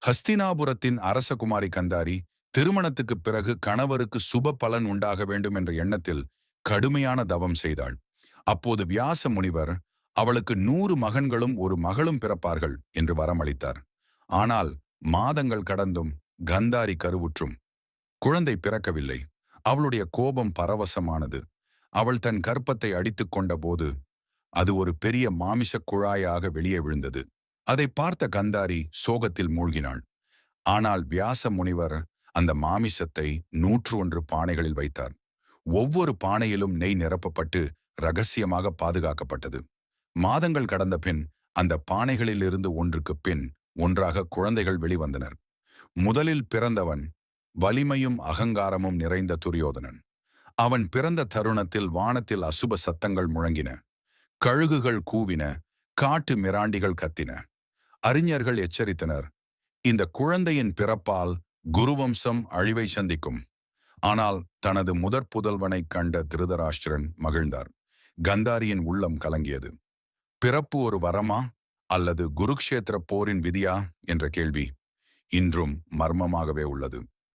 ஹஸ்தினாபுரத்தின் அரசகுமாரி கந்தாரி திருமணத்துக்குப் பிறகு கணவருக்கு சுப பலன் உண்டாக வேண்டும் என்ற எண்ணத்தில் கடுமையான தவம் செய்தாள். அப்போது வியாச முனிவர் அவளுக்கு 100 மகன்களும் ஒரு மகளும் பிறப்பார்கள் என்று வரமளித்தார். ஆனால் மாதங்கள் கடந்தும் கந்தாரி கருவுற்றும் குழந்தை பிறக்கவில்லை. அவளுடைய கோபம் பரவசமானது. அவள் தன் கர்ப்பத்தை அடித்துக் கொண்ட போது அது ஒரு பெரிய மாமிசக் குழாயாக வெளியே விழுந்தது. அதை பார்த்த கந்தாரி சோகத்தில் மூழ்கினாள். ஆனால் வியாச முனிவர் அந்த மாமிசத்தை 101 பானைகளில் வைத்தார். ஒவ்வொரு பானையிலும் நெய் நிரப்பப்பட்டு ரகசியமாக பாதுகாக்கப்பட்டது. மாதங்கள் கடந்த பின் அந்த பானைகளிலிருந்து ஒன்றுக்குப் பின் ஒன்றாக குழந்தைகள் வெளிவந்தனர். முதலில் பிறந்தவன் வலிமையும் அகங்காரமும் நிறைந்த துரியோதனன். அவன் பிறந்த தருணத்தில் வானத்தில் அசுப சத்தங்கள் முழங்கின. கழுகுகள் கூவின, காட்டு மிராண்டிகள் கத்தின. அறிஞர்கள் எச்சரித்தனர், இந்த குழந்தையின் பிறப்பால் குருவம்சம் அழிவை சந்திக்கும். ஆனால் தனது முதற் புதல்வனைக் கண்ட திருதராஷ்டிரன் மகிழ்ந்தார். கந்தாரியின் உள்ளம் கலங்கியது. பிறப்பு ஒரு வரமா அல்லது குருக்ஷேத்திர போரின் விதியா என்ற கேள்வி இன்றும் மர்மமாகவே உள்ளது.